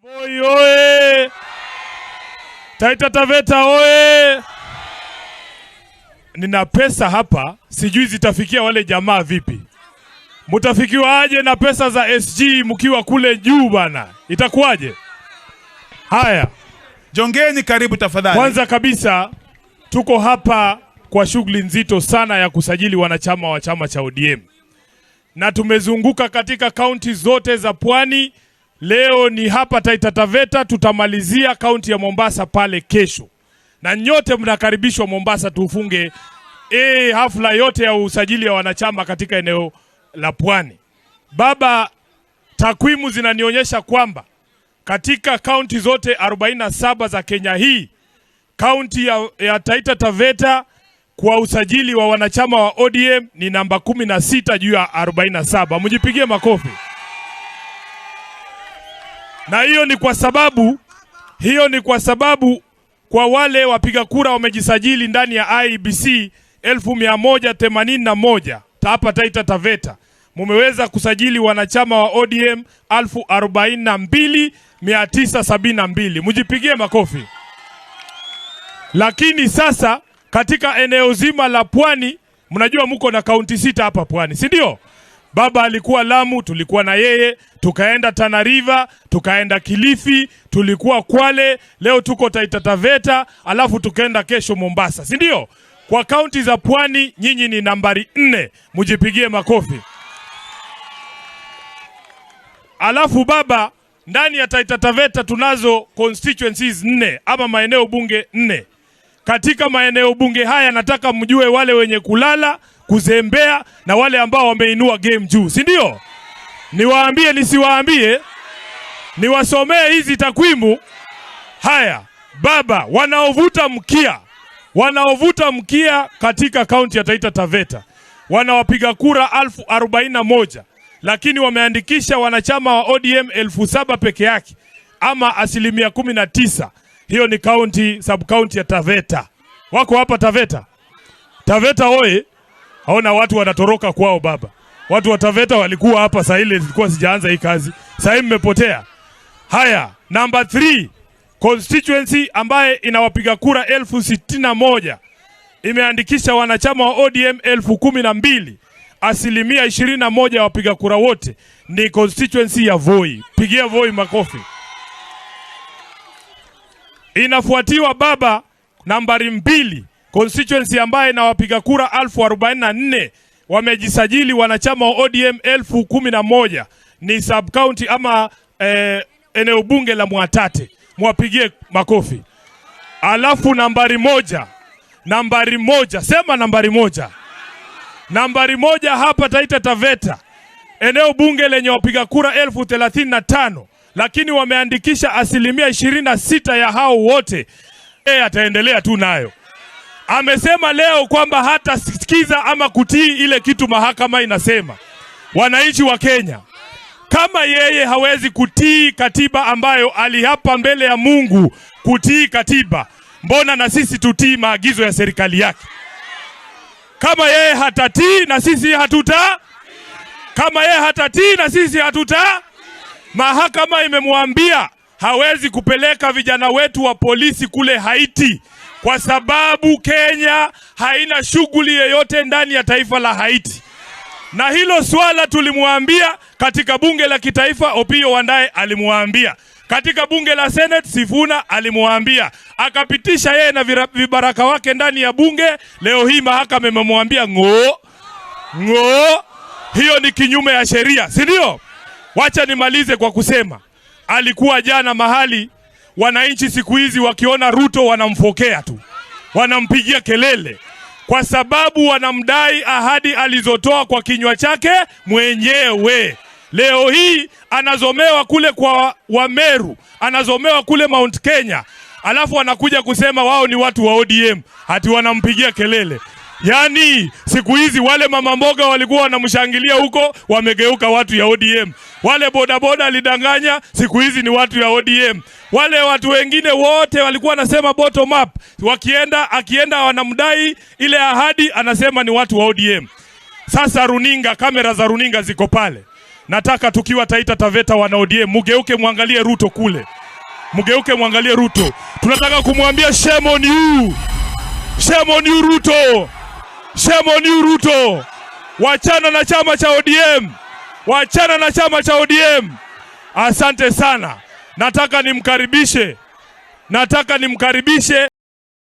Voi oe! Taita Taveta oe! Nina pesa hapa, sijui zitafikia wale jamaa vipi. Mutafikiwa aje na pesa za SG mkiwa kule juu bana? Itakuwaje? Haya. Jongeni karibu tafadhali. Kwanza kabisa tuko hapa kwa shughuli nzito sana ya kusajili wanachama wa chama cha ODM. Na tumezunguka katika kaunti zote za Pwani. Leo ni hapa Taita Taveta, tutamalizia kaunti ya Mombasa pale kesho. Na nyote mnakaribishwa Mombasa tufunge hafla yote ya usajili ya wanachama katika eneo la Pwani. Baba, takwimu zinanionyesha kwamba katika kaunti zote 47 za Kenya hii, kaunti ya Taita Taveta kwa usajili wa wanachama wa ODM ni namba 16 juu ya 47. Mjipigie makofi. Na hiyo ni kwa sababu kwa wale wapiga kura wamejisajili ndani ya IEBC 1181 hapa Taita Taveta. Mumeweza kusajili wanachama wa ODM 42,972. Mjipigie makofi. Lakini sasa katika eneo zima la Pwani, mnajua mko na kaunti 6 hapa Pwani, si ndio? Baba alikuwa Lamu, tulikuwa na yeye, tukaenda Tana River, tukaenda Kilifi, tulikuwa Kwale, leo tuko Taita Taveta, alafu tukaenda kesho Mombasa, si ndio? Kwa kaunti za Pwani nyinyi ni nambari 4, mjipigie makofi. Alafu baba, ndani ya Taita Taveta tunazo constituencies 4 ama maeneo bunge 4. Katika maeneo bunge haya nataka mjue wale wenye kulala, kuzembea na wale ambao wameinua game juu, si ndio? Niwaambie nisiwaambie? Niwasomee hizi takwimu. Haya, baba, wanaovuta mkia katika kaunti ya Taita Taveta wanawapiga kura 41,000, lakini wameandikisha wanachama wa ODM 7,000 peke yake, ama 19%. Hiyo ni sub county ya Taveta. Wako hapa Taveta? Taveta oye! Haona watu wanatoroka kwao baba. Watu wa Taveta walikuwa hapa saa ile zilikuwa sijaanza hii kazi. Sasa hivi mmepotea. Haya, number 3, constituency ambaye inawapiga kura 61,000 imeandikisha wanachama wa ODM 12,000. 21% ya wapiga kura wote ni constituency ya Voi. Pigia Voi makofi. Inafuatiwa baba, nambari 2, constituency ambaye na wapiga kura 44,000 wamejisajili wanachama wa ODM 11,000 ni sub county ama eneo bunge la Mwatate. Mwapigie makofi. Alafu nambari moja, sema nambari 1. Nambari 1 hapa Taita Taveta, eneo bunge lenye wapiga kura 35,000, lakini wameandikisha 26% ya hao wote. Ataendelea tu nayo. Amesema leo kwamba hata sikiza ama kutii ile kitu mahakama inasema. Wananchi wa Kenya, kama yeye hawezi kutii katiba ambayo aliapa mbele ya Mungu kutii katiba, mbona na sisi tutii maagizo ya serikali yake? Kama yeye hatatii na sisi hatuta? Kama yeye hatatii na sisi hatuta? Mahakama imemwambia hawezi kupeleka vijana wetu wa polisi kule Haiti kwa sababu Kenya haina shughuli yoyote ndani ya taifa la Haiti. Na hilo swala tulimwambia katika bunge la kitaifa, Opiyo Wandayi alimwambia. Katika bunge la Senate, Sifuna alimwambia. Akapitisha yeye na vibaraka wake ndani ya bunge. Leo hii mahakama imemwambia ng'o. Hiyo ni kinyume ya sheria, si ndio? Wacha nimalize kwa kusema, alikuwa jana mahali wananchi siku hizi wakiona Ruto wanamfokea tu, wanampigia kelele kwa sababu wanamdai ahadi alizotoa kwa kinywa chake mwenyewe. Leo hii anazomewa kule kwa Wameru, anazomewa kule Mount Kenya, alafu wanakuja kusema wao ni watu wa ODM, hati wanampigia kelele. Yani siku hizi wale mama mboga walikuwa wanamshangilia huko, wamegeuka watu ya ODM. Wale bodaboda alidanganya, siku hizi ni watu ya ODM. Wale watu wengine wote walikuwa wanasema bottom up, akienda wanamdai ile ahadi, anasema ni watu wa ODM. Sasa kamera za runinga ziko pale. Nataka tukiwa Taita Taveta wana ODM, mugeuke mwangalie Ruto kule. Mugeuke mwangalie Ruto. Tunataka kumwambia shame on you. Shame on you Ruto. Shame on you Ruto. Wachana na chama cha ODM. Wachana na chama cha ODM. Asante sana. Nataka nimkaribishe